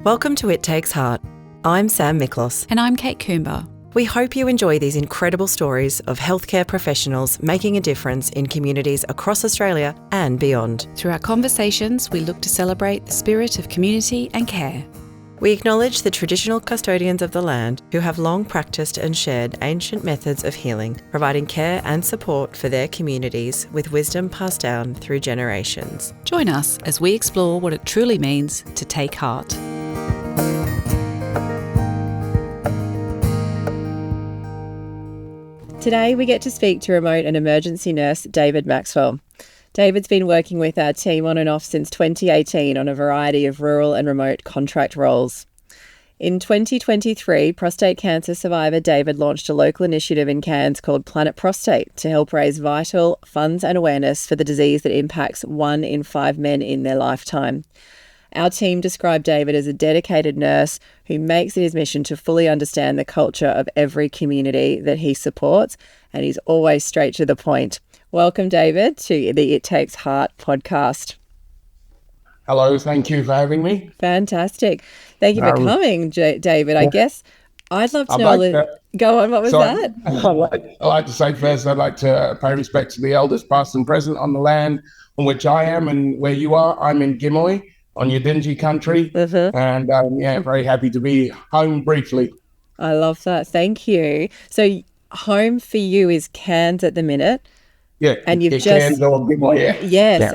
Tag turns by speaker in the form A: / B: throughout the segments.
A: Welcome to It Takes Heart. I'm Sam Miklos.
B: And I'm Kate Coomber.
A: We hope you enjoy these incredible stories of healthcare professionals making a difference in communities across Australia and beyond.
B: Through our conversations, we look to celebrate the spirit of community and care.
A: We acknowledge the traditional custodians of the land who have long practiced and shared ancient methods of healing, providing care and support for their communities with wisdom passed down through generations.
B: Join us as we explore what it truly means to take heart.
C: Today we get to speak to remote and emergency nurse David Maxwell. David's been working with our team on and off since 2018 on a variety of rural and remote contract roles. In 2023, prostate cancer survivor David launched a local initiative in Cairns called Planet Prostate to help raise vital funds and awareness for the disease that impacts 1 in 5 men in their lifetime. Our team described David as a dedicated nurse who makes it his mission to fully understand the culture of every community that he supports, and he's always straight to the point. Welcome, David, to the It Takes Heart podcast.
D: Hello, thank you for having me.
C: Fantastic. Thank you for coming, David. I guess I'd love to know... Go on, what was that?
D: I'd like to say first, I'd like to pay respect to the elders, past and present, on the land on which I am and where you are. I'm in Gimli, on your dingy country, and very happy to be home briefly.
C: I love that. Thank you. So home for you is Cairns at the minute.
D: Yeah,
C: and you've just
D: Cairns or Gimli,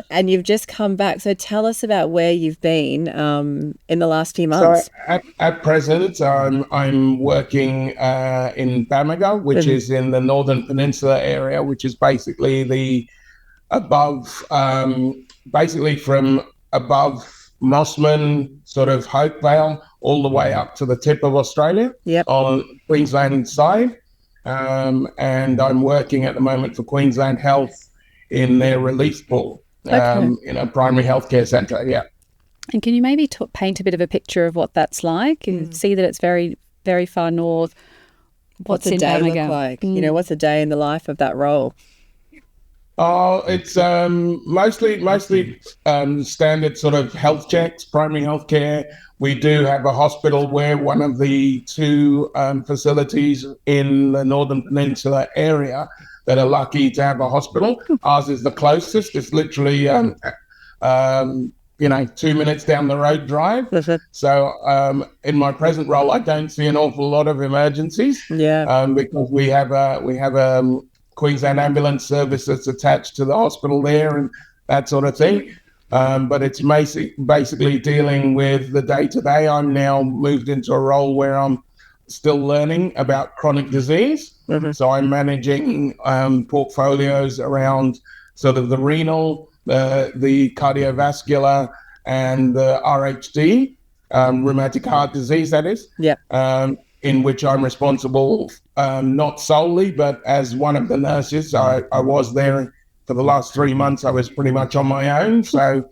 C: and you've just come back. So tell us about where you've been in the last few months.
D: So at present, I'm working in Bamaga, which is in the Northern Peninsula area, which is basically the above, basically from above Mossman, sort of Hope Vale, all the way up to the tip of Australia on Queensland side. And I'm working at the moment for Queensland Health in their release pool in a primary healthcare centre,
B: And can you maybe paint a bit of a picture of what that's like? You see that it's very, very far north.
C: What's a day look like? You know, what's a day in the life of that role?
D: Oh, it's mostly standard sort of health checks, primary health care. We do have a hospital where one of the 2 facilities in the Northern Peninsula area that are lucky to have a hospital. Ours is the closest. It's literally, 2 minutes down the road drive. So in my present role, I don't see an awful lot of emergencies. Because we have a Queensland ambulance service that's attached to the hospital there and that sort of thing. But it's basically dealing with the day-to-day. I'm now moved into a role where I'm still learning about chronic disease. So I'm managing portfolios around sort of the renal, the cardiovascular, and the RHD, rheumatic heart disease, that is. In which I'm responsible, not solely, but as one of the nurses. I was there for the last 3 months. I was pretty much on my own. So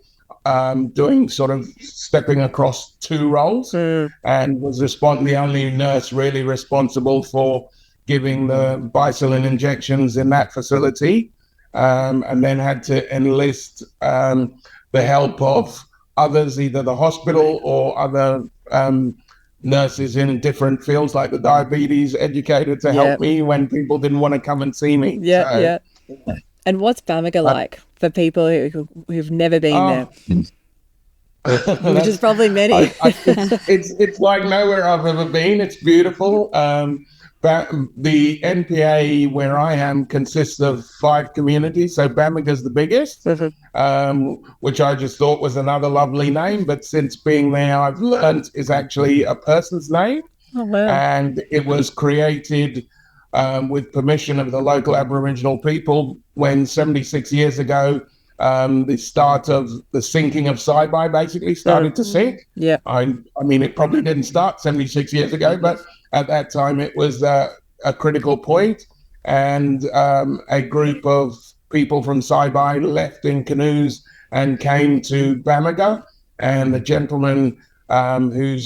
D: doing sort of stepping across 2 roles and was the only nurse really responsible for giving the Bicillin injections in that facility, and then had to enlist the help of others, either the hospital or other nurses in different fields like the diabetes educator to help me when people didn't want to come and see me.
C: And what's Bamaga like for people who've never been there? Which is probably many.
D: It's like nowhere I've ever been. It's beautiful. But the NPA where I am consists of 5 communities. So Bamaga's the biggest, which I just thought was another lovely name. But since being there, I've learned is actually a person's name.
C: Oh, wow.
D: And it was created with permission of the local Aboriginal people when 76 years ago, the start of the sinking of Saibai basically started to sink. I mean, it probably didn't start 76 years ago, but at that time it was a critical point, and a group of people from Saibai left in canoes and came to Bamaga, and the gentleman who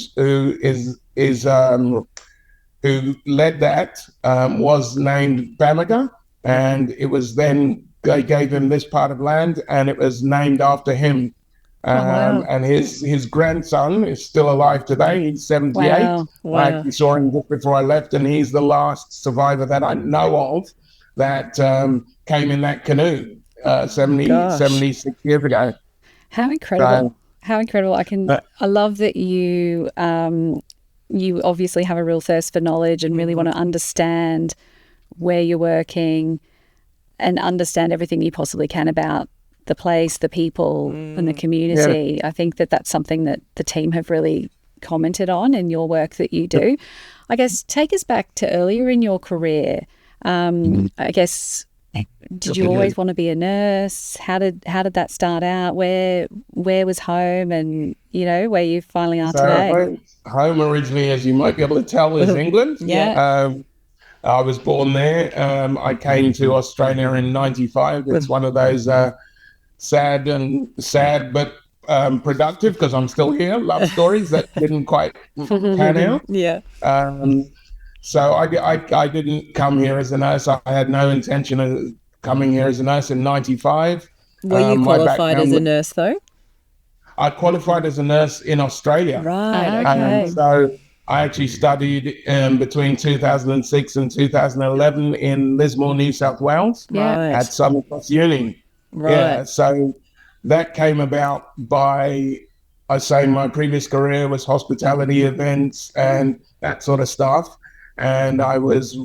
D: led that was named Bamaga, and it was then they gave him this part of land, and it was named after him And his grandson is still alive today. He's 78.
B: Wow.
D: I actually saw him just before I left, and he's the last survivor that I know of that came in that canoe 76 years ago.
B: How incredible. How incredible. I love that you you obviously have a real thirst for knowledge and really want to understand where you're working and understand everything you possibly can about the place, the people and the community. I think that that's something that the team have really commented on in your work that you do. I guess take us back to earlier in your career. I guess, did you always want to be a nurse? How did that start out? Where was home, and where you finally are today?
D: Home originally, as you might be able to tell, is England. I was born there. I came to Australia in 95. It's one of those sad but productive, because I'm still here. Love stories that didn't quite pan out. So I didn't come here as a nurse. I had no intention of coming here as a nurse in 95.
C: Were you qualified as a nurse though?
D: I qualified as a nurse in Australia.
C: Right, okay.
D: So I actually studied between 2006 and 2011 in Lismore, New South Wales at Southern Cross Uni.
C: Right.
D: Yeah, so that came about by, I say, my previous career was hospitality events and that sort of stuff. And I was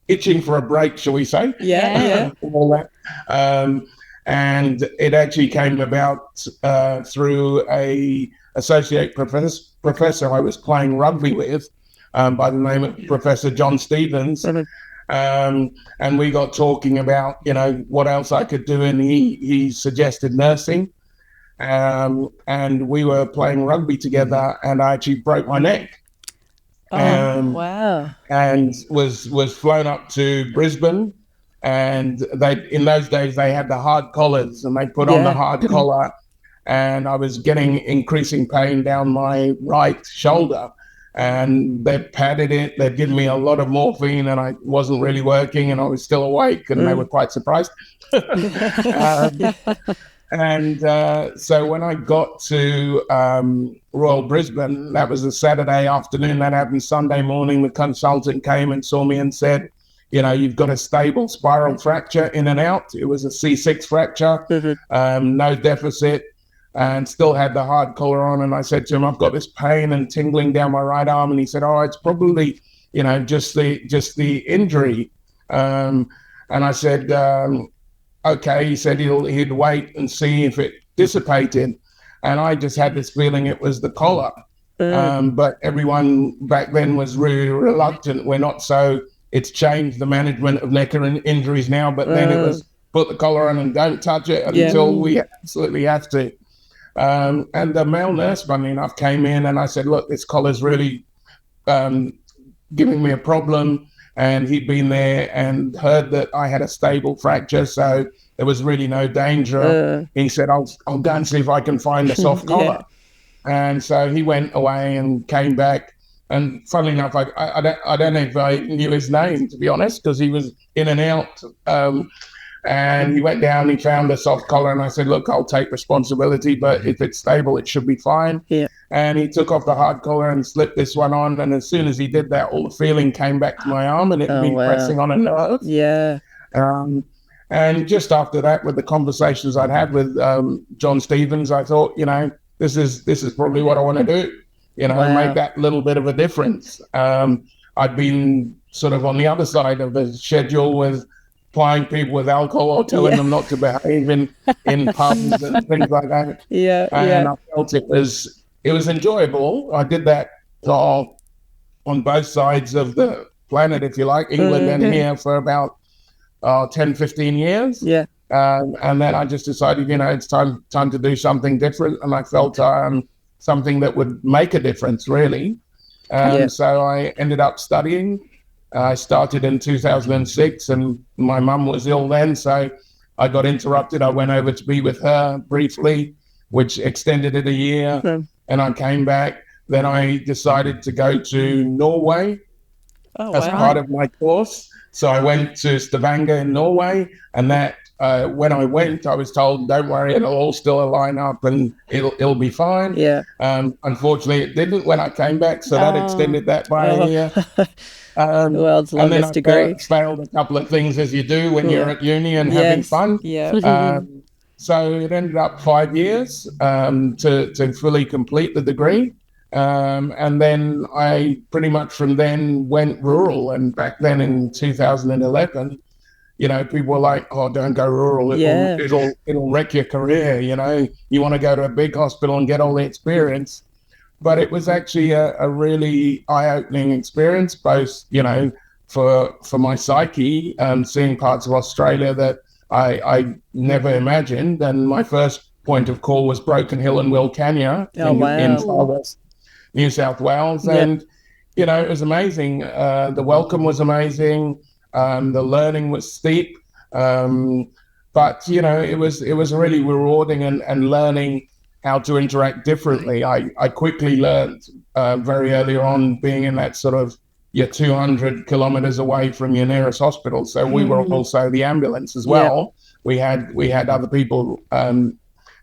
D: itching for a break, shall we say? All that. And it actually came about through a associate professor I was playing rugby with by the name of Professor John Stevens. And we got talking about, what else I could do. And he suggested nursing. And we were playing rugby together, and I actually broke my neck.
C: Wow.
D: And was flown up to Brisbane, and in those days they had the hard collars, and they put on the hard collar, and I was getting increasing pain down my right shoulder, and they padded it. They'd given me a lot of morphine, and I wasn't really working, and I was still awake, and they were quite surprised. And so when I got to Royal Brisbane, that was a Saturday afternoon. That happened Sunday morning. The consultant came and saw me and said, you've got a stable spiral fracture in and out. It was a C6 fracture, no deficit, and still had the hard collar on. And I said to him, I've got this pain and tingling down my right arm. And he said, it's probably, just the injury. And I said, okay. He said he'd wait and see if it dissipated. And I just had this feeling it was the collar. But everyone back then was really reluctant. It's changed the management of neck injuries now, but then it was put the collar on and don't touch it until we absolutely have to. And the male nurse, funny enough, came in, and I said, look, this collar's really giving me a problem. And he'd been there and heard that I had a stable fracture, so there was really no danger. He said, I'll go and see if I can find a soft collar. And so he went away and came back. And funnily enough, I don't know if I knew his name, to be honest, because he was in and out. And he went down, he found a soft collar, and I said, look, I'll take responsibility, but if it's stable, it should be fine. And he took off the hard collar and slipped this one on. And as soon as he did that, all the feeling came back to my arm, and it had been pressing on a nerve. And just after that, with the conversations I'd had with John Stevens, I thought, this is probably what I want to do, make that little bit of a difference. I'd been sort of on the other side of the schedule with plying people with alcohol or telling them not to behave in pubs and things like that. And I felt it was enjoyable. I did that on both sides of the planet, if you like, England and here, for about 10, 15 years. And then I just decided, it's time to do something different. And I felt something that would make a difference, really. So I ended up studying. I started in 2006, and my mum was ill then, so I got interrupted. I went over to be with her briefly, which extended it a year, and I came back. Then I decided to go to Norway as part of my course. So I went to Stavanger in Norway, and that when I went, I was told, "Don't worry, it'll all still line up and it'll be fine."
C: Yeah.
D: Unfortunately, it didn't when I came back, so that extended that by a year.
C: The world's longest degree.
D: And then I failed a couple of things, as you do when you're at uni and having fun.
C: Yeah.
D: So it ended up 5 years to fully complete the degree. And then I pretty much from then went rural. And back then in 2011, people were like, "Oh, don't go rural. It'll wreck your career. You want to go to a big hospital and get all the experience." But it was actually a really eye-opening experience, both, for my psyche, seeing parts of Australia that I never imagined. And my first point of call was Broken Hill and Wilcannia in far west New South Wales. And, it was amazing. The welcome was amazing. The learning was steep. But, it was really rewarding and learning how to interact differently. I quickly learned very early on, being in that sort of, you're 200 kilometers away from your nearest hospital. So we were also the ambulance as well. Yep. We had other people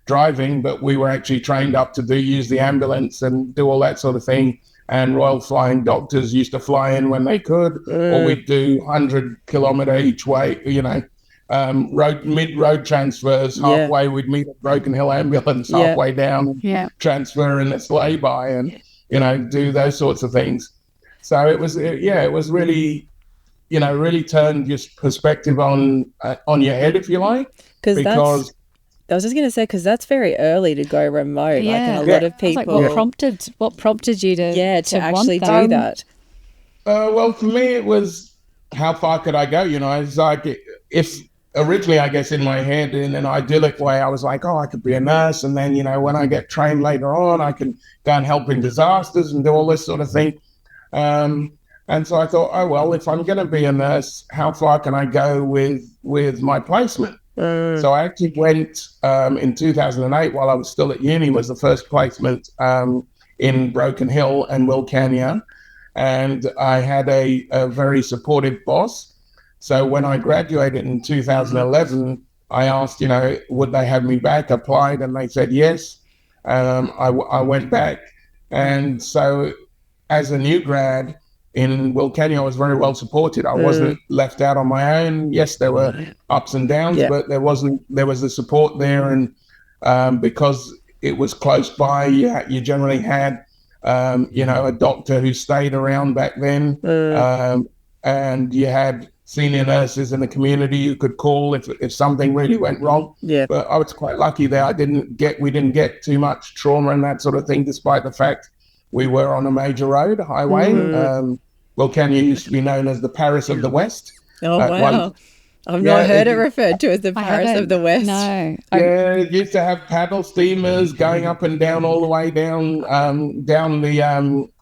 D: driving, but we were actually trained up to use the ambulance and do all that sort of thing. And Royal Flying Doctors used to fly in when they could, or we'd do 100-kilometer each way, mid-road transfers. Halfway we'd meet a Broken Hill ambulance, halfway down, transfer in a sleigh by, and do those sorts of things. So it was really, really turned your perspective on your head, if you like. Because
C: I was just going to say, because that's very early to go remote.
B: Yeah.
C: Like, and a lot of people.
B: Like, what prompted you to
C: actually do that?
D: Well, for me, it was, how far could I go? It's like, if originally, I guess, in my head, in an idyllic way, I was like, I could be a nurse. And then, when I get trained later on, I can go and help in disasters and do all this sort of thing. And so I thought, well, if I'm going to be a nurse, how far can I go with my placement? So I actually went in 2008, while I was still at uni, was the first placement in Broken Hill and Wilcannia. And I had a very supportive boss. So when I graduated in 2011, I asked, would they have me back? Applied, and they said yes. I went back. And so as a new grad in Wilcannia, I was very well supported. I wasn't left out on my own. Yes, there were ups and downs, but there was the support there. And because it was close by, you generally had, a doctor who stayed around back then. And you had senior nurses in the community you could call if something really went wrong. Yeah. But I was quite lucky there. We didn't get too much trauma and that sort of thing, despite the fact we were on a major road, highway. Wilcannia used to be known as the Paris of the West.
C: Oh, wow. I've not heard it referred to as the Paris of the West.
B: No.
D: It used to have paddle steamers going up and down all the way down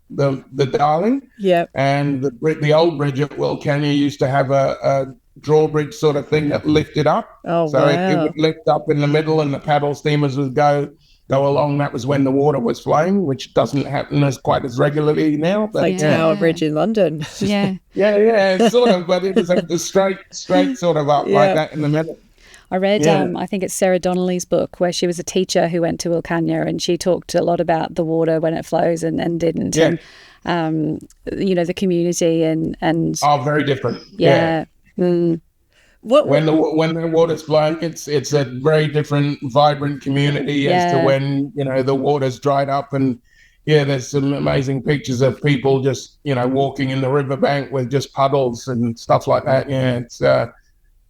D: the Darling. Yeah. And the old bridge at Wilcannia used to have a drawbridge sort of thing that lifted up.
C: Oh,
D: so
C: wow.
D: it would lift up in the middle and the paddle steamers would go along. That was when the water was flowing, which doesn't happen quite as regularly now. But
C: like Tower Bridge in London.
D: Yeah, sort of. But it was a straight sort of up like that in the middle.
B: I read, I think it's Sarah Donnelly's book, where she was a teacher who went to Wilcannia, and she talked a lot about the water when it flows and didn't. Yeah. And, the community and
D: oh, very different.
B: Yeah. Mm.
D: When the water's flowing, it's a very different, vibrant community as to when the water's dried up. And there's some amazing pictures of people just walking in the riverbank with just puddles and stuff like that.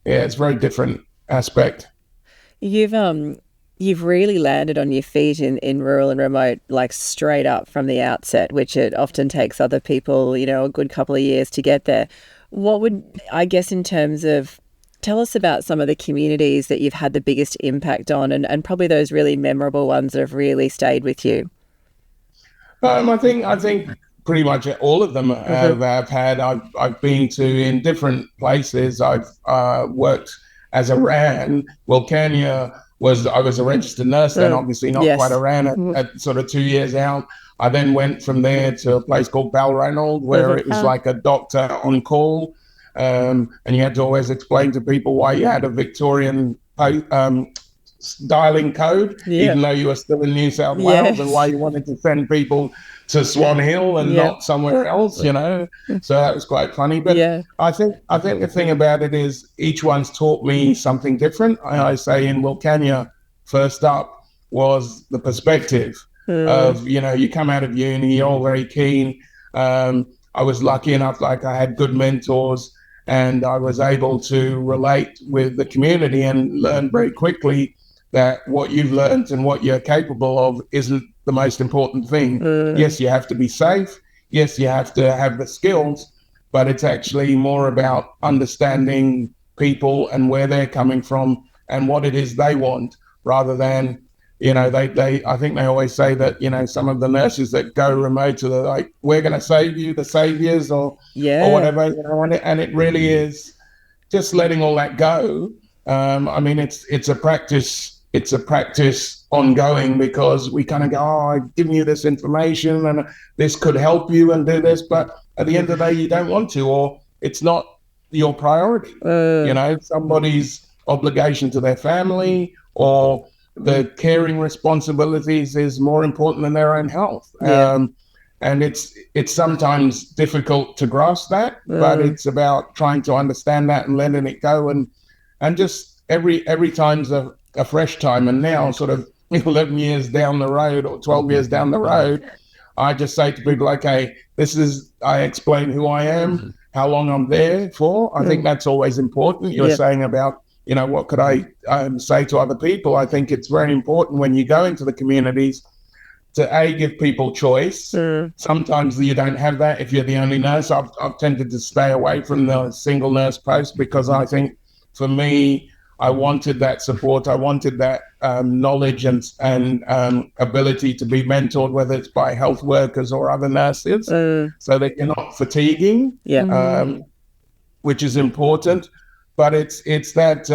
D: It's very different aspect.
C: You've really landed on your feet in rural and remote, like straight up from the outset, which it often takes other people a good couple of years to get there. What would, I guess, in terms of, tell us about some of the communities that you've had the biggest impact on, and probably those really memorable ones that have really stayed with you.
D: I think pretty much all of them I've had. I've been to in different places. I've worked as a RAN. Wilcannia I was a registered nurse then, obviously not quite a RAN at sort of 2 years out. I then went from there to a place called Balranald, where it was like a doctor on call. and you had to always explain to people why you had a Victorian dialing code, even though you were still in New South Wales, and why you wanted to send people to Swan Hill and not somewhere else, you know. So that was quite funny. But I think the thing about it is each one's taught me something different. I say in Wilcannia, first up was the perspective of, you know, you come out of uni, you're all very keen. I was lucky enough, like I had good mentors, and I was able to relate with the community and learn very quickly that what you've learned and what you're capable of isn't the most important thing. Yes, you have to be safe. Yes, you have to have the skills, but it's actually more about understanding people and where they're coming from and what it is they want, rather than, you know, I think they always say that, you know, some of the nurses that go remote are like, we're going to save you, the saviors, or whatever, you know, and it really is just letting all that go. I mean, it's a practice. It's a practice ongoing, because we kind of go, oh, I've given you this information and this could help you and do this, but at the end of the day, you don't want to, or it's not your priority. You know, somebody's obligation to their family or the caring responsibilities is more important than their own health. And it's sometimes difficult to grasp that, but it's about trying to understand that and letting it go, and just every time's a fresh time. And now, sort of 11 years down the road or 12 years down the road, I just say to people, okay, I explain who I am, how long I'm there for. I think that's always important. You were saying about, you know, what could I say to other people? I think it's very important when you go into the communities to give people choice. Sometimes you don't have that if you're the only nurse. I've tended to stay away from the single nurse post, because I think for me, I wanted that support. I wanted that knowledge and ability to be mentored, whether it's by health workers or other nurses, so that you're not fatiguing, which is important. But it's that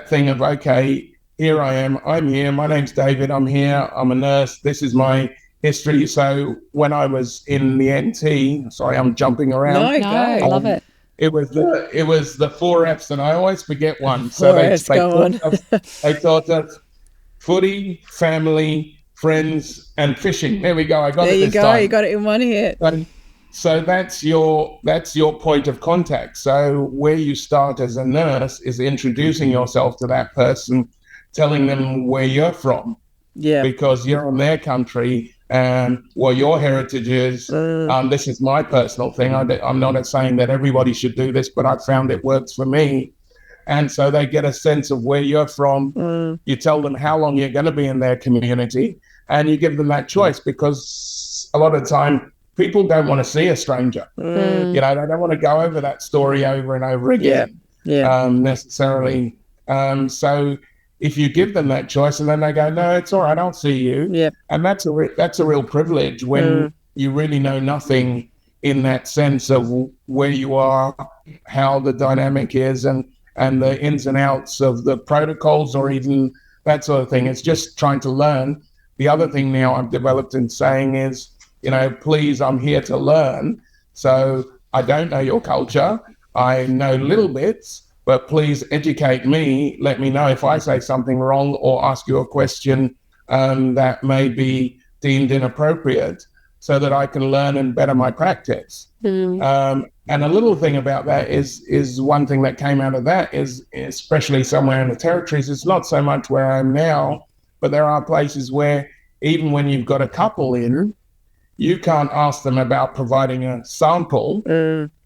D: thing of, okay, here I am. I'm here. My name's David. I'm here. I'm a nurse. This is my history. So when I was in the NT, sorry, I'm jumping around.
B: No, I love it.
D: It was the 4 Fs, and I always forget one. So they taught us footy, family, friends, and fishing. There we go. I got it this time.
C: There you go. You got it in one hit.
D: So that's your point of contact. So where you start as a nurse is introducing yourself to that person, telling them where you're from. Yeah. Because you're on their country, and what your heritage is. This is my personal thing. I'm not saying that everybody should do this, but I found it works for me. And so they get a sense of where you're from. You tell them how long you're going to be in their community, and you give them that choice, because a lot of the time people don't want to see a stranger. You know, they don't want to go over that story over and over again necessarily. So if you give them that choice, and then they go, no, it's all right, I'll see you. Yeah. And that's a real privilege when you really know nothing in that sense of where you are, how the dynamic is, and the ins and outs of the protocols, or even that sort of thing. It's just trying to learn. The other thing now I've developed in saying is, you know, please, I'm here to learn. So I don't know your culture. I know little bits, but please educate me. Let me know if I say something wrong or ask you a question that may be deemed inappropriate, so that I can learn and better my practice. And a little thing about that is one thing that came out of that is, especially somewhere in the territories, it's not so much where I am now, but there are places where even when you've got a couple in, you can't ask them about providing a sample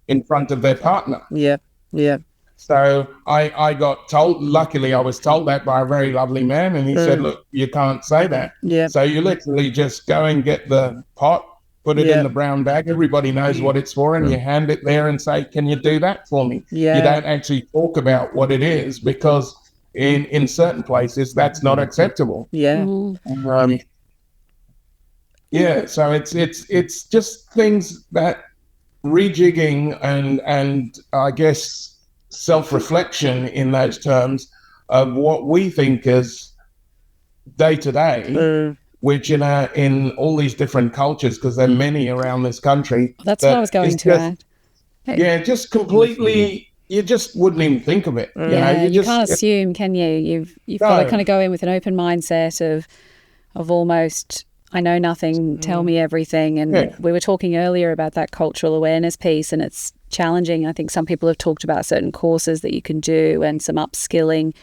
D: in front of their partner. Yeah, yeah. So I got told, luckily I was told that by a very lovely man, and he said, look, you can't say that. Yeah. So you literally just go and get the pot, put it in the brown bag. Everybody knows what it's for, and you hand it there and say, can you do that for me? Yeah. You don't actually talk about what it is, because in certain places that's not acceptable. Yeah. Yeah, so it's just things that rejigging and I guess self-reflection in those terms of what we think is day to day, which in all these different cultures, because there are many around this country.
B: That's what I was going to add.
D: just completely. You just wouldn't even think of it.
B: You can't assume, can you? You've got to kind of go in with an open mindset of almost, I know nothing, tell me everything. And we were talking earlier about that cultural awareness piece, and it's challenging. I think some people have talked about certain courses that you can do and some upskilling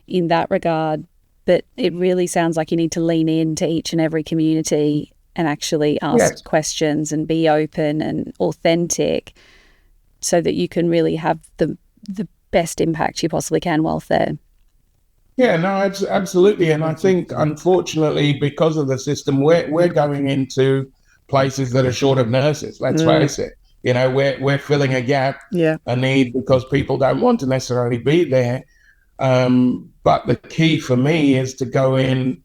B: in that regard. But it really sounds like you need to lean into each and every community and actually ask questions and be open and authentic, so that you can really have the best impact you possibly can whilst there.
D: Yeah, no, absolutely. And I think, unfortunately, because of the system, we're going into places that are short of nurses, let's face it. We're filling a gap, a need, because people don't want to necessarily be there. But the key for me is to go in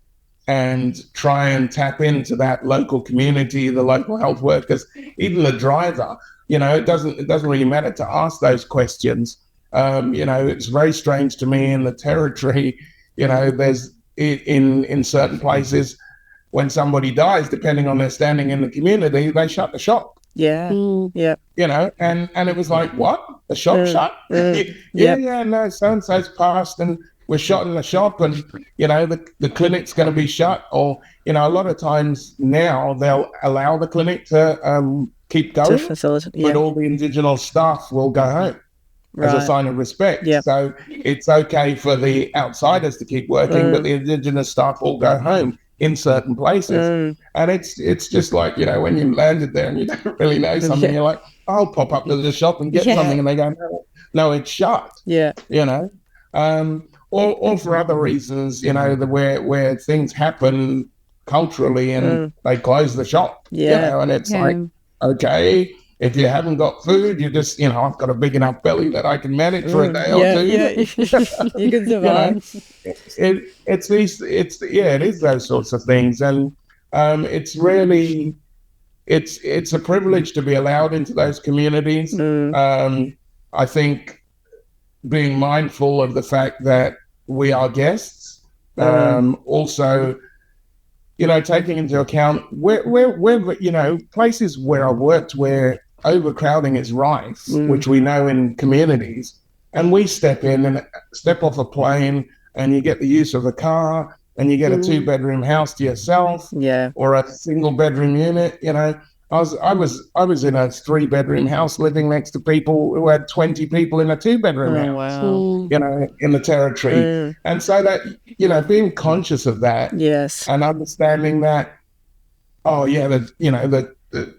D: and try and tap into that local community, the local health workers, even the driver. It doesn't really matter to ask those questions. It's very strange to me in the territory. There's in certain places, when somebody dies, depending on their standing in the community, they shut the shop.
C: Yeah. Yeah.
D: And it was like, what? The shop shut? No, so and so's passed, and we're shutting the shop, and the clinic's going to be shut. Or a lot of times now they'll allow the clinic to keep going, but all the Indigenous staff will go home as a sign of respect. So it's okay for the outsiders to keep working, but the Indigenous staff will go home in certain places. And it's just like, when you landed there and you don't really know something, you're like, I'll pop up to the shop and get something, and they go, no, it's shut. Or for other reasons, where things happen culturally and they close the shop. And it's like, okay, if you haven't got food, you just, I've got a big enough belly that I can manage for a day or two.
C: You can survive.
D: It is those sorts of things. And it's really, it's a privilege to be allowed into those communities. I think being mindful of the fact that we are guests, also, taking into account where places where I worked where overcrowding is rife, which we know in communities, and we step in and step off a plane, and you get the use of a car, and you get a 2-bedroom house to yourself, or a single bedroom unit. I was in a 3-bedroom house living next to people who had 20 people in a 2-bedroom house.
C: Wow.
D: In the territory. And so that, being conscious of that, and understanding that, the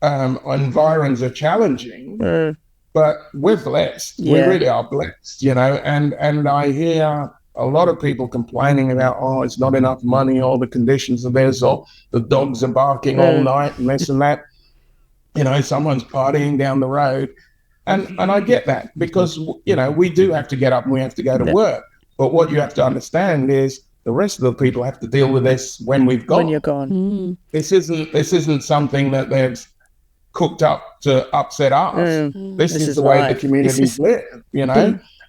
D: environs are challenging, but we're blessed. We really are blessed, and I hear a lot of people complaining about, it's not enough money, or the conditions of this, or the dogs are barking all night and this and that. Someone's partying down the road. And I get that, because, we do have to get up and we have to go to work. But what you have to understand is the rest of the people have to deal with this when we've gone.
C: When you're gone.
D: This isn't something that they've cooked up to upset us. This is the way the communities live,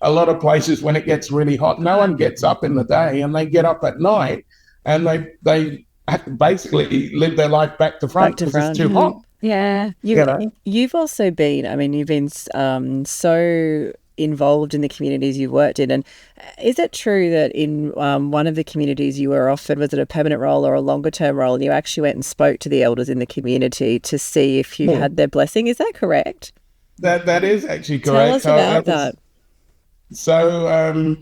D: A lot of places, when it gets really hot, no one gets up in the day, and they get up at night, and they have to basically live their life back to front because it's too hot.
B: Yeah.
C: You've also been, you've been so involved in the communities you've worked in. And is it true that in one of the communities you were offered, was it a permanent role or a longer term role, and you actually went and spoke to the elders in the community to see if you had their blessing? Is that correct?
D: That is actually correct.
C: Tell us about that.
D: So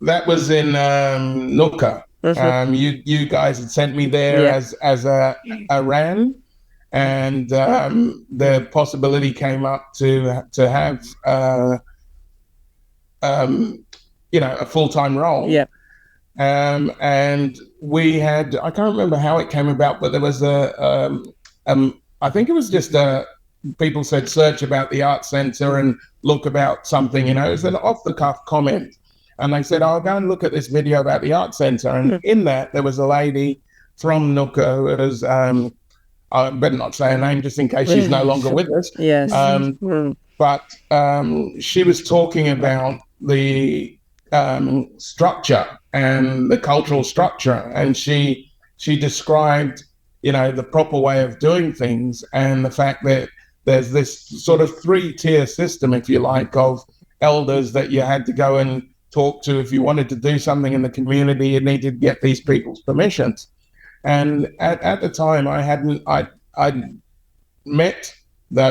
D: that was in Nooka. You guys had sent me there as a RAN, and the possibility came up to have a full-time role. And we had, I can't remember how it came about, but there was I think it was just people said search about the art centre and look about something, it was an off-the-cuff comment. And they said, I'll go and look at this video about the art centre. And in that, there was a lady from Nooka who was, I better not say her name just in case she's no longer with us. But she was talking about the structure and the cultural structure. And she described, the proper way of doing things, and the fact that there's this sort of 3-tier system, if you like, of elders that you had to go and talk to. If you wanted to do something in the community, you needed to get these people's permissions. And at the time, I'd met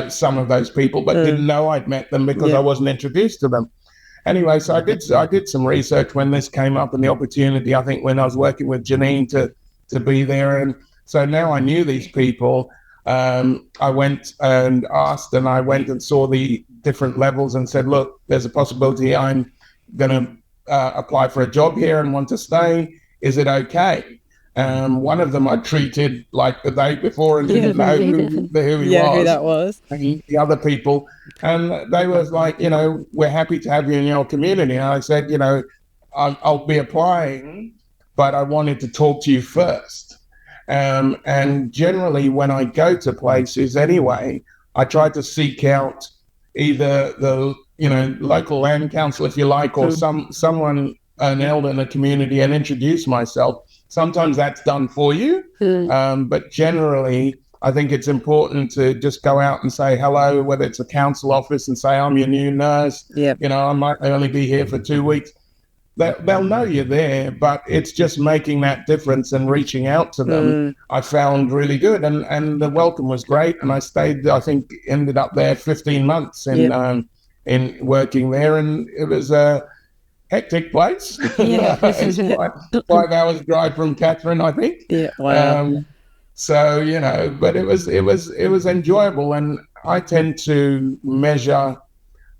D: some of those people, but didn't know I'd met them because I wasn't introduced to them. Anyway, so I did some research when this came up and the opportunity, I think when I was working with Janine to be there. And so now I knew these people. I went and asked, and I went and saw the different levels and said, look, there's a possibility I'm going to apply for a job here and want to stay. Is it okay? One of them I treated like the day before and didn't know who he was.
C: Yeah, who that was.
D: And the other people. And they was like, we're happy to have you in your community. And I said, I'll be applying, but I wanted to talk to you first. And generally when I go to places anyway, I try to seek out either the, local land council, if you like, or someone, an elder in the community, and introduce myself. Sometimes that's done for you, but generally, I think it's important to just go out and say hello, whether it's a council office, and say, I'm your new nurse.
C: Yep.
D: I might only be here for 2 weeks. They'll know you're there, but it's just making that difference and reaching out to them. I found really good, and the welcome was great. And I stayed, I think, ended up there 15 months in working there, and it was a hectic place. It's 5 hours drive from Catherine, I think.
C: Yeah, wow.
D: So but it was enjoyable, and I tend to measure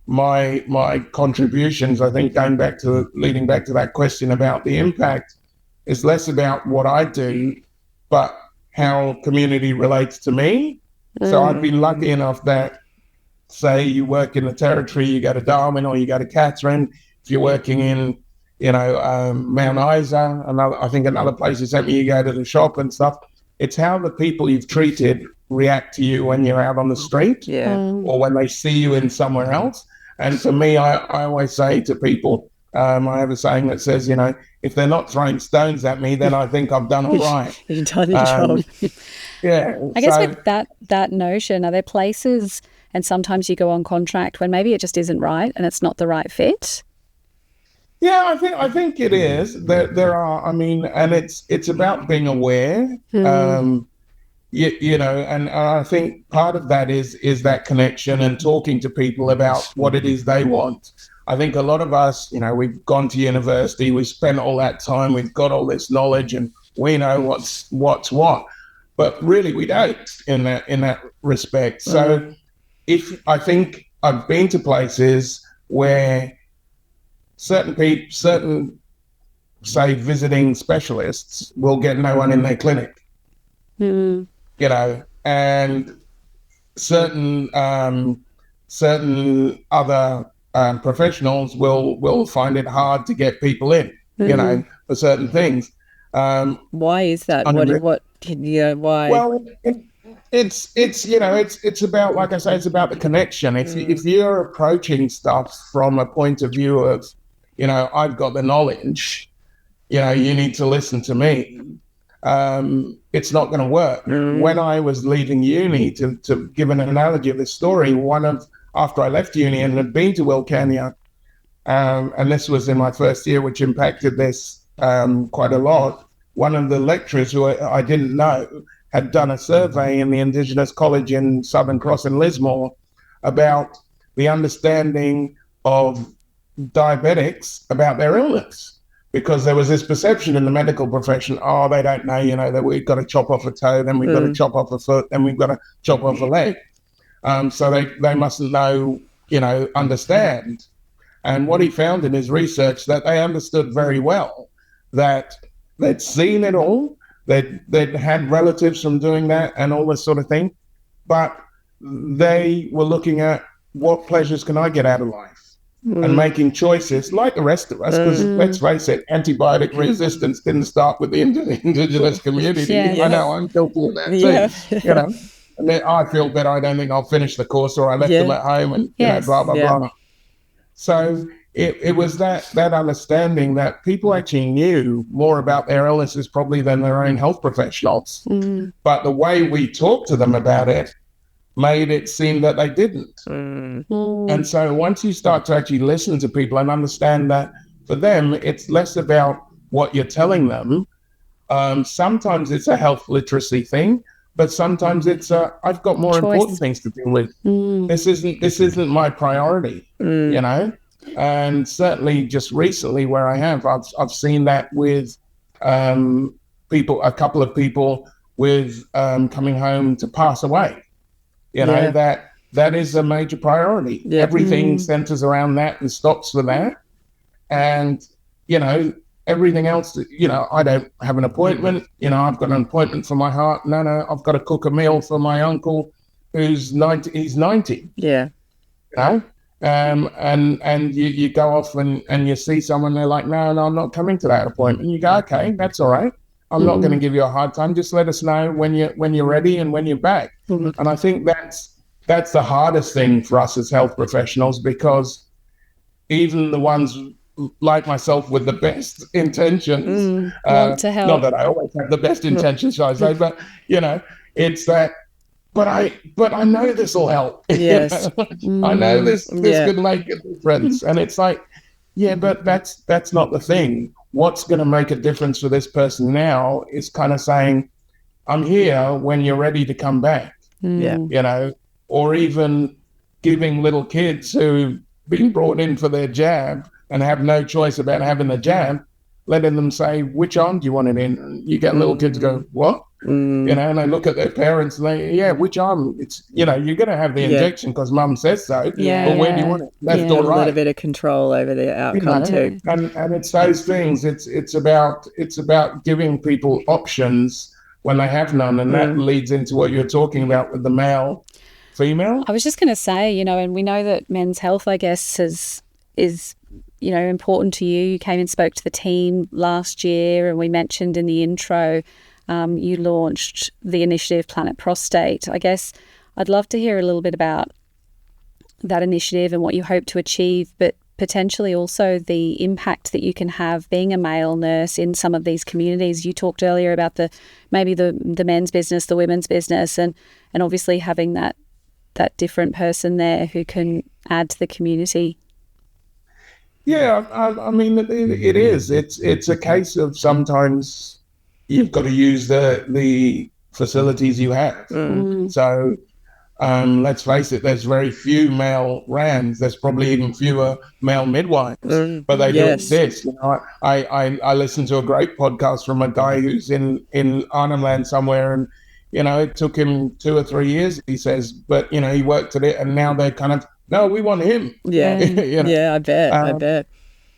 D: my contributions. I think leading back to that question about the impact is less about what I do, but how community relates to me. So I've been lucky enough that, say you work in the Territory, you go to Darwin or you go to Catherine. If you're working in, Mount Isa, I think another place you sent me, you go to the shop and stuff. It's how the people you've treated react to you when you're out on the street, or when they see you in somewhere else. And for me, I always say to people, I have a saying that says, if they're not throwing stones at me, then I think I've done all right.
C: You've done your job.
D: Yeah.
B: I guess with that notion, are there places, and sometimes you go on contract when maybe it just isn't right and it's not the right fit?
D: Yeah, I think it is. There are, and it's about being aware. And I think part of that is that connection and talking to people about what it is they want. I think a lot of us, we've gone to university, we've spent all that time, we've got all this knowledge, and we know what's what, but really we don't in that respect. So I think I've been to places where certain say visiting specialists will get no one in their clinic. And certain other professionals will find it hard to get people in, for certain things.
C: Why is that? Why?
D: Well, it's about, like I say, it's about the connection. If you're approaching stuff from a point of view of, I've got the knowledge, you need to listen to me. It's not going to work. When I was leaving uni, to give an analogy of this story, after I left uni and had been to Wilcannia, and this was in my first year, which impacted this quite a lot, one of the lecturers who I didn't know had done a survey in the Indigenous College in Southern Cross in Lismore about the understanding of diabetics about their illness. Because there was this perception in the medical profession, they don't know, that we've got to chop off a toe, then we've got to chop off a foot, then we've got to chop off a leg. So they mustn't know, understand. And what he found in his research, that they understood very well, that they'd seen it all, they'd had relatives from doing that and all this sort of thing, but they were looking at what pleasures can I get out of life? And making choices like the rest of us, because let's face it, antibiotic resistance didn't start with the Indigenous community. I know, I'm guilty of that too. And then I feel better, I don't think I'll finish the course, or I left them at home, and blah, blah, blah. So it was that understanding that people actually knew more about their illnesses probably than their own health professionals. But the way we talked to them about it made it seem that they didn't. And so once you start to actually listen to people and understand that for them, it's less about what you're telling them. Sometimes it's a health literacy thing, but sometimes it's I've got more important things to deal with. This isn't my priority, you know. And certainly, just recently, where I've seen that with a couple of people with coming home to pass away. You know, that is a major priority. Yeah. Everything centers around that and stops for that. And, you know, everything else, you know, I don't have an appointment. You know, I've got an appointment for my heart. No, I've got to cook a meal for my uncle who's 90. He's 90.
C: Yeah.
D: You know? And you go off and you see someone, they're like, no, I'm not coming to that appointment. You go, okay, that's all right. I'm not going to give you a hard time. Just let us know when you're ready and when you're back. And I think that's the hardest thing for us as health professionals, because even the ones like myself with the best intentions,
B: want to help.
D: Not that I always have the best intentions, shall I say, but you know, it's that. But I know this will help.
C: Yes,
D: I know this could make a difference. And it's like, yeah, but that's not the thing. What's going to make a difference for this person now is kind of saying, I'm here when you're ready to come back.
C: Yeah,
D: you know, or even giving little kids who've been brought in for their jab and have no choice about having the jab, letting them say, which arm do you want it in? And you get little kids go, what? You know, and they look at their parents and they, which arm? It's, you know, you're going to have the injection because mum says so. But where do you want it? Left or right?
C: A little bit of control over the outcome too.
D: And it's those things. It's about giving people options when they have none, and that leads into what you're talking about with the male, female.
B: I was just going to say, you know, and we know that men's health, I guess, is you know, important to you. You came and spoke to the team last year, and we mentioned in the intro. You launched the initiative Planet Prostate. I guess I'd love to hear a little bit about that initiative and what you hope to achieve, but potentially also the impact that you can have being a male nurse in some of these communities. You talked earlier about the men's business, the women's business, and obviously having that different person there who can add to the community.
D: Yeah, I mean, it is. It's a case of sometimes you've got to use the facilities you have. So let's face it, there's very few male RAMs. There's probably even fewer male midwives, but they do exist. You know, I listened to a great podcast from a guy who's in Arnhem Land somewhere, and you know, it took him 2 or 3 years, he says, but you know, he worked at it, and now they're kind of, no, we want him.
C: Yeah, you know? Yeah, I bet.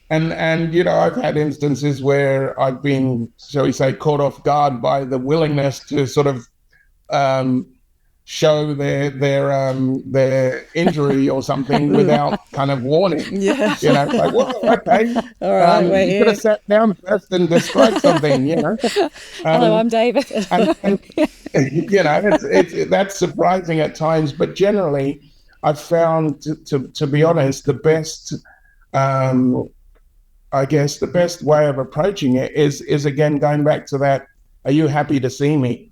D: And you know, I've had instances where I've been, shall we say, caught off guard by the willingness to sort of show their injury or something without kind of warning. Yeah, you know, like, whoa, okay,
C: all right,
D: you could have sat down first and described something. You know,
B: hello, I'm David.
D: and, you know, it's that's surprising at times, but generally, I've found, to be honest, the best. I guess the best way of approaching it is again going back to that. Are you happy to see me?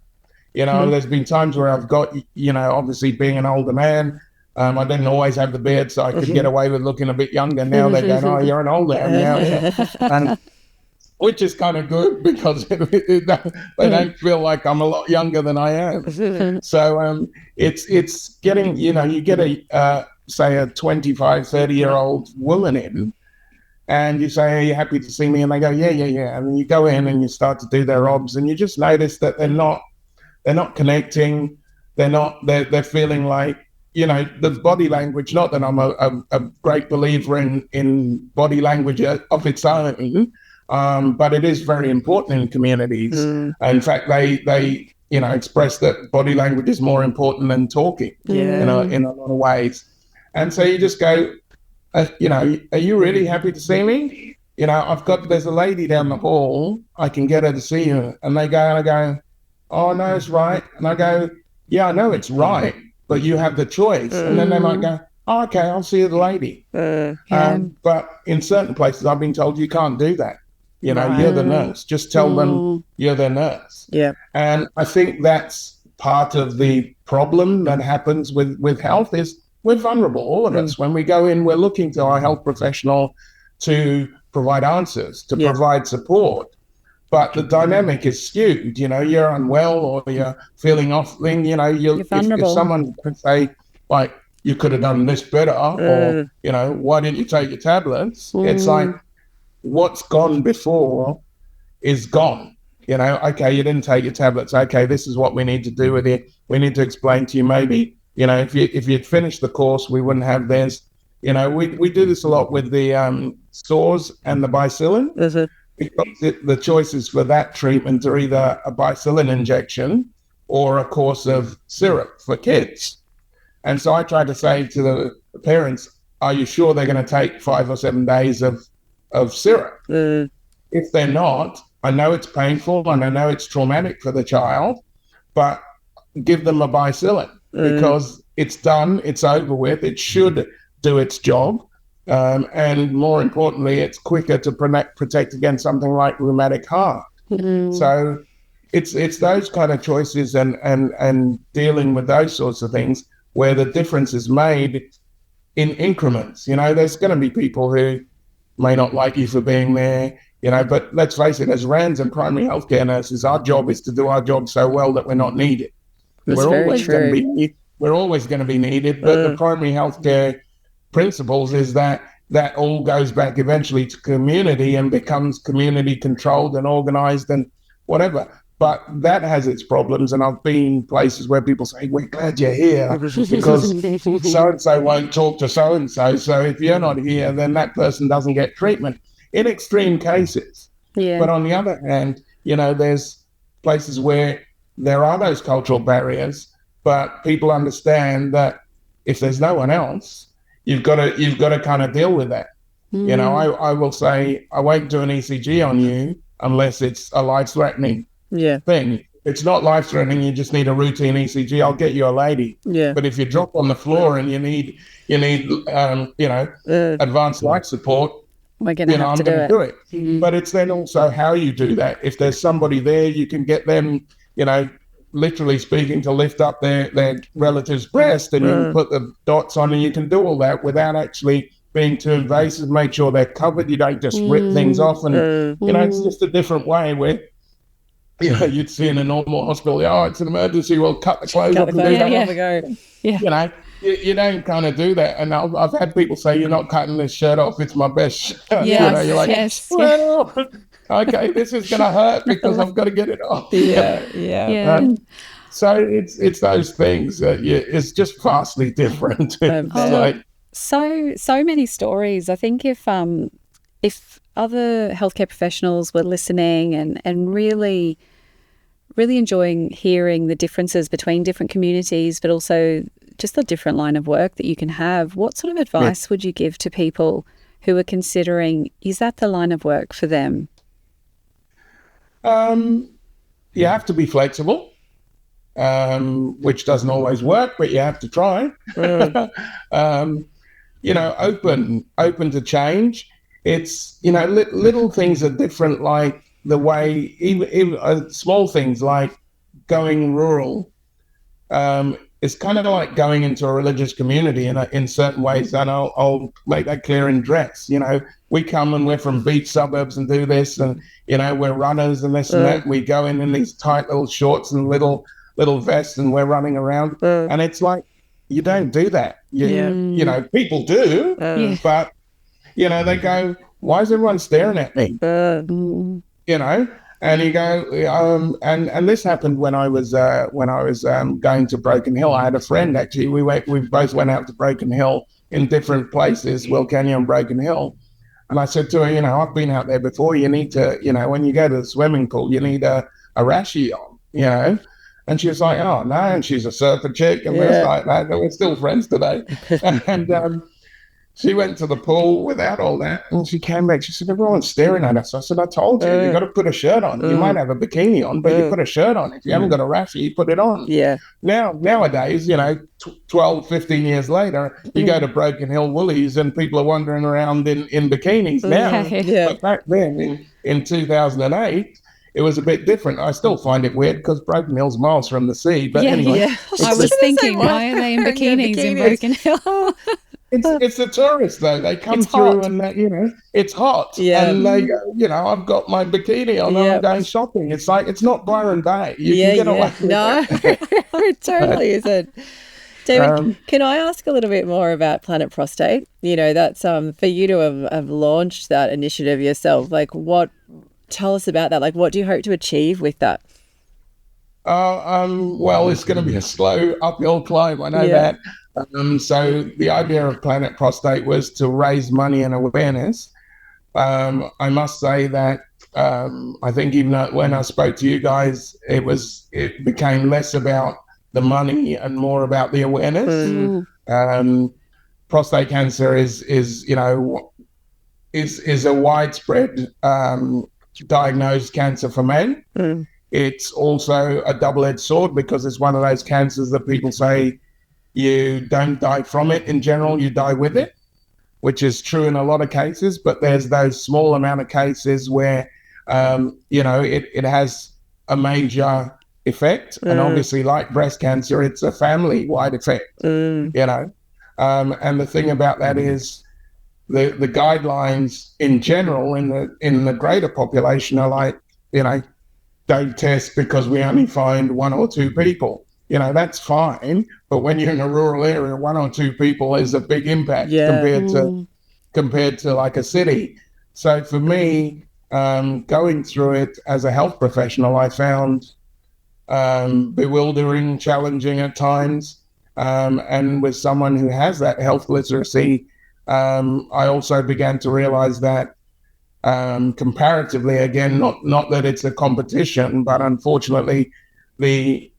D: You know, there's been times where I've got, you know, obviously being an older man, I didn't always have the beard, so I could get away with looking a bit younger. Now they're going, oh, you're an older man now, and which is kind of good because they don't feel like I'm a lot younger than I am. So it's getting, you know, you get say a 25, 30-year-old woman in, and you say, are you happy to see me? And they go, yeah. And you go in and you start to do their obs, and you just notice that they're not connecting. They're feeling like, you know, the body language, not that I'm a great believer in body language of its own, but it is very important in communities. In fact, they you know, express that body language is more important than talking, in a lot of ways. And so you just go, you know, are you really happy to see me? You know, there's a lady down the hall, I can get her to see you. And I go, oh, no, it's right. And I go, yeah, I know it's right, but you have the choice. And then they might go, oh, okay, I'll see the lady. But in certain places, I've been told you can't do that. You know, you're the nurse. Just tell them you're the nurse.
C: Yeah.
D: And I think that's part of the problem that happens with health is we're vulnerable, all of us. When we go in, we're looking to our health professional to provide answers, to provide support. But the dynamic is skewed. You're unwell or you're feeling off thing, you're vulnerable. If someone can say, like, you could have done this better, or, why didn't you take your tablets? It's like, what's gone before is gone. Okay, you didn't take your tablets. Okay, this is what we need to do with it. We need to explain to you maybe, if you'd finished the course, we wouldn't have this. We do this a lot with the SAWS and the bicillin. Because the choices for that treatment are either a bicillin injection or a course of syrup for kids. And so I try to say to the parents, are you sure they're going to take 5 or 7 days of syrup? If they're not, I know it's painful and I know it's traumatic for the child, but give them a bicillin because it's done, it's over with, it should do its job. And more importantly, it's quicker to protect against something like rheumatic heart. So it's those kind of choices and dealing with those sorts of things where the difference is made in increments. There's going to be people who may not like you for being there, but let's face it, as RANs and primary healthcare nurses, our job is to do our job so well that we're not needed. We're always going to be needed, but the primary healthcare principles is that all goes back eventually to community and becomes community controlled and organized and whatever. But that has its problems, and I've been places where people say, we're glad you're here because so-and-so won't talk to so-and-so, so if you're not here, then that person doesn't get treatment in extreme cases. But on the other hand, there's places where there are those cultural barriers, but people understand that if there's no one else, you've got to kind of deal with that. I will say, I won't do an ECG on you unless it's a life-threatening thing. It's not life-threatening, you just need a routine ECG, I'll get you a lady. But if you drop on the floor and you need advanced life support,
B: we're going to have to do it.
D: But it's then also how you do that. If there's somebody there, you can get them, literally speaking, to lift up their relative's breast, and you can put the dots on, and you can do all that without actually being too invasive. Make sure they're covered. You don't just rip things off, and it's just a different way where you'd see in a normal hospital, it's an emergency, we'll cut the clothes off and do that. You don't kind of do that. And I've had people say, you're not cutting this shirt off, it's my best shirt. You're like, okay, this is going to hurt because I've got to get it off. So it's those things that it's just vastly different.
B: So many stories. I think if other healthcare professionals were listening and really enjoying hearing the differences between different communities, but also just the different line of work that you can have, what sort of advice would you give to people who are considering, is that the line of work for them?
D: You have to be flexible, which doesn't always work, but you have to try. Open to change. It's, little things are different, like the way, even small things like going rural. It's kind of like going into a religious community in certain ways, and I'll make that clear in dress. We come and we're from beach suburbs and do this, and we're runners and this and that. We go in these tight little shorts and little vests, and we're running around, and it's like, you don't do that. People do, but they go, why is everyone staring at me? And you go, and this happened when I was going to Broken Hill. I had a friend, actually. We both went out to Broken Hill in different places, Wilcannia and Broken Hill. And I said to her, I've been out there before. You need to, when you go to the swimming pool, you need a rashie on, And she was like, oh, no. And she's a surfer chick. And we're like that. And we're still friends today. And she went to the pool without all that, and she came back. She said, everyone's staring at us. I said, I told you, you got to put a shirt on. You might have a bikini on, but you put a shirt on. If you haven't got a rashie, you put it on. Nowadays, 12, 15 years later, you go to Broken Hill Woolies and people are wandering around in bikinis now. But back then, in 2008, it was a bit different. I still find it weird because Broken Hill's miles from the sea. But anyway.
B: Yeah. I was thinking, why are they in bikinis in Broken Hill?
D: It's the tourists, though. They come through and, it's hot.
C: Yeah.
D: And they go, I've got my bikini on and I'm going shopping. It's like, it's not Byron Bay. You can get away with it.
C: No, it totally isn't. David, can I ask a little bit more about Planet Prostate? That's for you to have launched that initiative yourself. Tell us about that. What do you hope to achieve with that?
D: Well, it's going to be a slow uphill climb. I know that. So the idea of Planet Prostate was to raise money and awareness. I must say that I think even when I spoke to you guys, it became less about the money and more about the awareness. Prostate cancer is a widespread diagnosed cancer for men. It's also a double-edged sword because it's one of those cancers that people say you don't die from it in general, you die with it, which is true in a lot of cases, but there's those small amount of cases where it has a major effect. And obviously, like breast cancer, it's a family-wide effect. And the thing about that is the guidelines in general in the greater population are like, don't test because we only find 1 or 2 people. That's fine. But when you're in a rural area, 1 or 2 people is a big impact compared to like a city. So for me, going through it as a health professional, I found bewildering, challenging at times. And with someone who has that health literacy, I also began to realize that comparatively, again, not that it's a competition, but unfortunately, the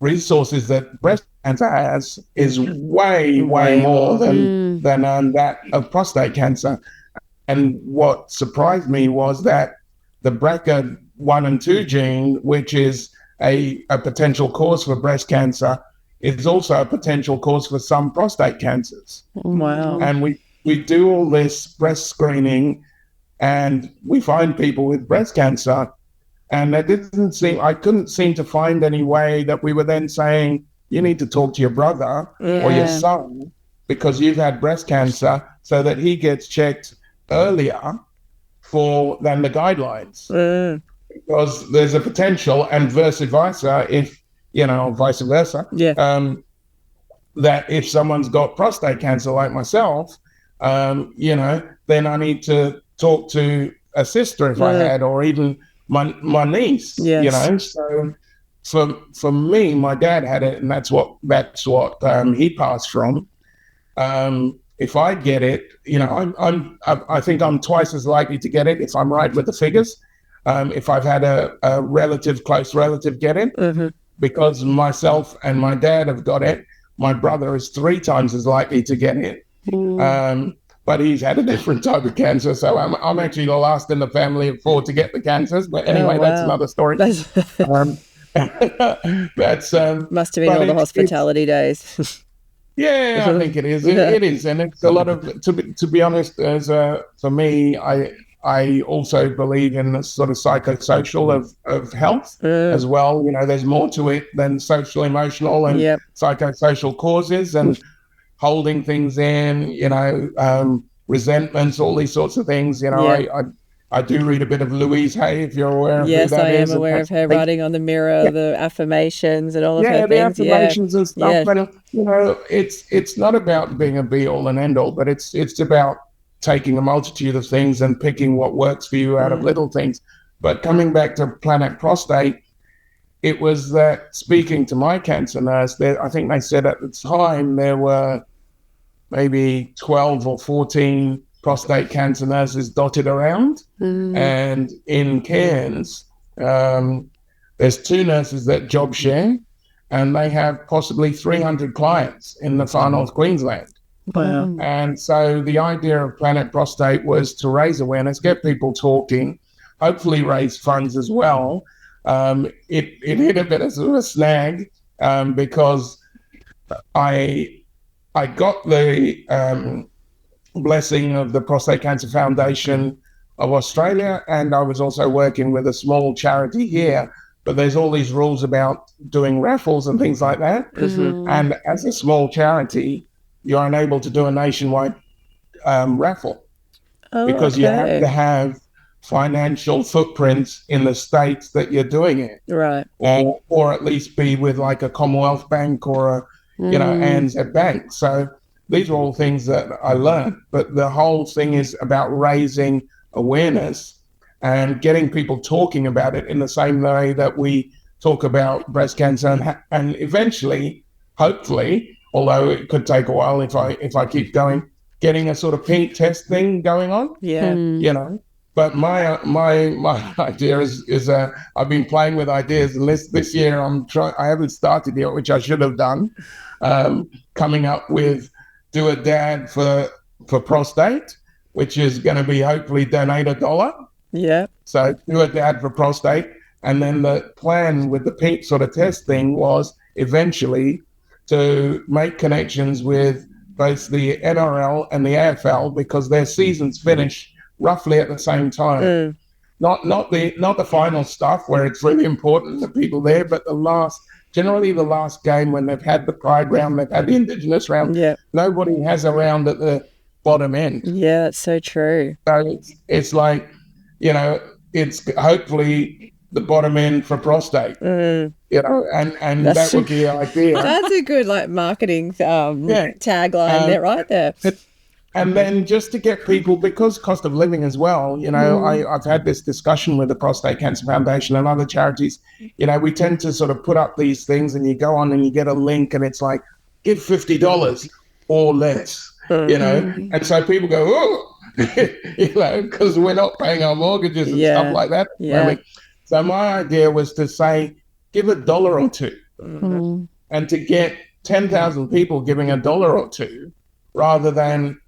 D: resources that breast cancer has is way more than that of prostate cancer. And what surprised me was that the BRCA1 and 2 gene, which is a potential cause for breast cancer, is also a potential cause for some prostate cancers.
C: Wow.
D: And we do all this breast screening and we find people with breast cancer, and I couldn't seem to find any way that we were then saying, you need to talk to your brother or your son because you've had breast cancer, so that he gets checked earlier than the guidelines. Because there's a potential, and vice versa, that if someone's got prostate cancer like myself, then I need to talk to a sister if I had, or even my niece. So for me, my dad had it, and that's what he passed from. If I get it, I think I'm twice as likely to get it if I'm right with the figures. If I've had a close relative get it, because myself and my dad have got it, my brother is 3 times as likely to get it. But he's had a different type of cancer, so I'm actually the last in the family of 4 to get the cancers. But anyway, that's another story. That's
C: must have been all the hospitality days.
D: Yeah, I think it is. It is, and it's a lot of. To be honest, for me, I also believe in the sort of psychosocial of health as well. There's more to it than social, emotional, and psychosocial causes, and holding things in, resentments, all these sorts of things. I do read a bit of Louise Hay, if you're aware of who that is.
C: Yes, I am aware of her writing on the mirror, the affirmations and all of her things.
D: The affirmations and stuff. But, it's not about being a be-all and end-all, but it's about taking a multitude of things and picking what works for you out of little things. But coming back to Planet Prostate, it was that speaking to my cancer nurse, I think they said at the time there were maybe 12 or 14 prostate cancer nurses dotted around. And in Cairns, there's 2 nurses that job share, and they have possibly 300 clients in the far north Queensland.
C: Wow.
D: And so the idea of Planet Prostate was to raise awareness, get people talking, hopefully raise funds as well. It hit a bit of a snag because I got the blessing of the Prostate Cancer Foundation of Australia, and I was also working with a small charity here. But there's all these rules about doing raffles and things like that.
C: Mm-hmm.
D: And as a small charity, you're unable to do a nationwide raffle because you have to have financial footprints in the states that you're doing it,
C: right?
D: Or at least be with like a Commonwealth Bank or a ANZ Bank. So these are all things that I learned. But the whole thing is about raising awareness and getting people talking about it in the same way that we talk about breast cancer, and eventually, hopefully, although it could take a while if I keep going, getting a sort of pink test thing going on.
C: Yeah.
D: You know. But my idea is I've been playing with ideas, and this year I haven't started yet, which I should have done. Coming up with do a dad for prostate, which is going to be hopefully donate $1.
C: Yeah.
D: So do a dad for prostate, and then the plan with the pink sort of test thing was eventually to make connections with both the NRL and the AFL because their seasons finish roughly at the same time. Not the final stuff where it's really important the people there, but generally the last game when they've had the Pride round, they've had the Indigenous round.
C: Yeah.
D: Nobody has a round at the bottom end.
C: Yeah, that's so true.
D: So it's like, you know, it's hopefully the bottom end for prostate. You know, and that would be the idea.
C: That's a good marketing tagline there, right there.
D: And then just to get people, because cost of living as well, you know, I've had this discussion with the Prostate Cancer Foundation and other charities. You know, we tend to sort of put up these things and you go on and you get a link and it's like, give $50 or less, you know. And so people go, oh, you know, because we're not paying our mortgages and stuff like that.
C: Yeah.
D: So my idea was to say, give $1 or $2 and to get 10,000 people giving $1 or $2 rather than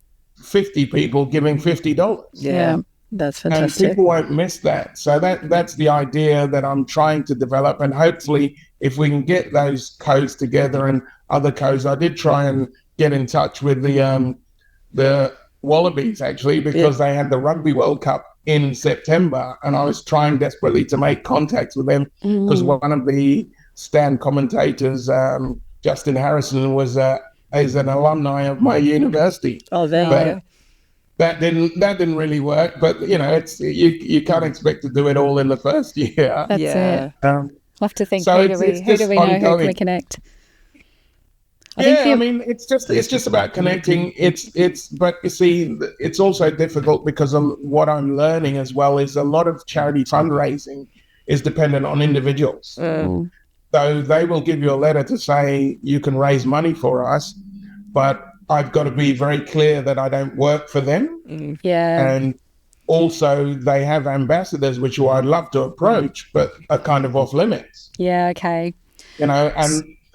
D: 50 people giving $50.
C: Yeah, that's fantastic.
D: And people won't miss that. So that's the idea that I'm trying to develop. And hopefully, if we can get those codes together and other codes, I did try and get in touch with the Wallabies actually because they had the Rugby World Cup in September, and I was trying desperately to make contacts with them because one of the stand commentators, Justin Harrison, is an alumni of my university.
C: Oh, there you go.
D: That didn't really work, but you know, it's you can't expect to do it all in the first year.
B: That's it. We'll have to think.
D: So
B: who do we know? Who can we connect?
D: I mean, it's just about connecting. But you see, it's also difficult because what I'm learning as well is a lot of charity fundraising is dependent on individuals. So they will give you a letter to say you can raise money for us, but I've got to be very clear that I don't work for them.
B: Yeah.
D: And also they have ambassadors, which I'd love to approach, but are kind of off limits.
B: Yeah, okay.
D: You know,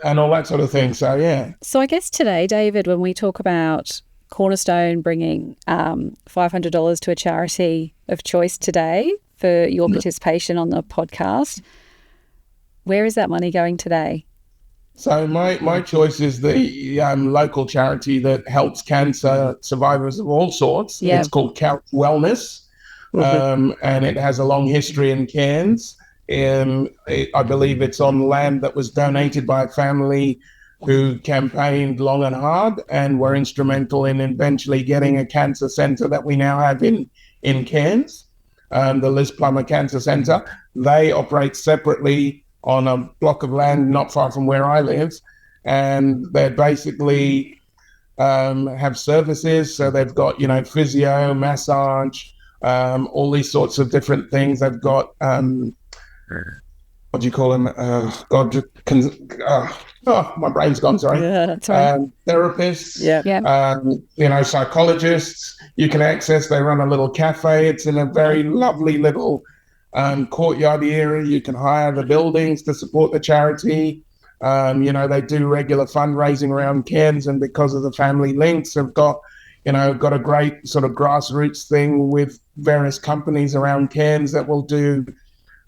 D: and all that sort of thing. So, yeah.
B: So I guess today, David, when we talk about Cornerstone bringing $500 to a charity of choice today for your participation on the podcast, where is that money going today?
D: So my choice is the local charity that helps cancer survivors of all sorts.
B: Yeah.
D: It's called Couch Wellness, and it has a long history in Cairns. I believe it's on land that was donated by a family who campaigned long and hard and were instrumental in eventually getting a cancer centre that we now have in Cairns, the Liz Plummer Cancer Centre. They operate separately on a block of land not far from where I live, and they basically have services. So they've got, you know, physio, massage, all these sorts of different things. They've got what do you call them? My brain's gone. Sorry.
B: Yeah, that's right.
D: Therapists.
B: Yeah.
D: You know, psychologists. You can access. They run a little cafe. It's in a very lovely little courtyard area. You can hire the buildings to support the charity. You know, they do regular fundraising around Cairns, and because of the family links, have got a great sort of grassroots thing with various companies around Cairns that will do,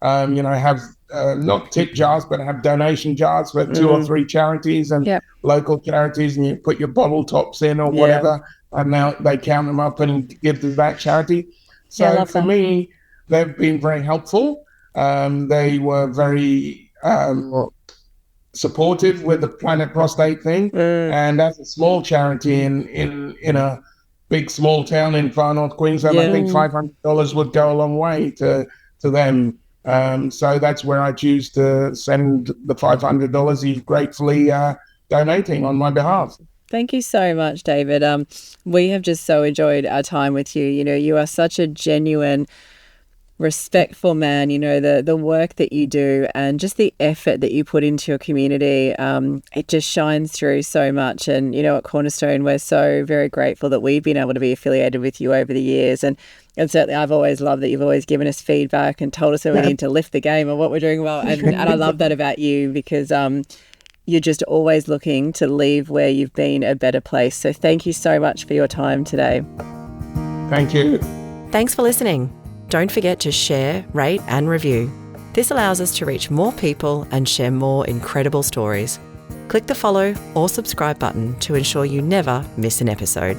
D: have not tip jars, but have donation jars for 2 or 3 charities and local charities, and you put your bottle tops in or whatever, and now they count them up and give to that charity. So for me, they've been very helpful. They were very supportive with the Planet Prostate thing. And as a small charity in a big small town in far north Queensland, I think $500 would go a long way to them. So that's where I choose to send the $500 he's gratefully donating on my behalf.
C: Thank you so much, David. We have just so enjoyed our time with you. You know, you are such a genuine, respectful man. You know, the work that you do and just the effort that you put into your community, it just shines through so much. And, you know, at Cornerstone, we're so very grateful that we've been able to be affiliated with you over the years. And certainly I've always loved that you've always given us feedback and told us that we need to lift the game of what we're doing well. And I love that about you, because you're just always looking to leave where you've been a better place. So thank you so much for your time today.
D: Thank you.
A: Thanks for listening. Don't forget to share, rate and review. This allows us to reach more people and share more incredible stories. Click the follow or subscribe button to ensure you never miss an episode.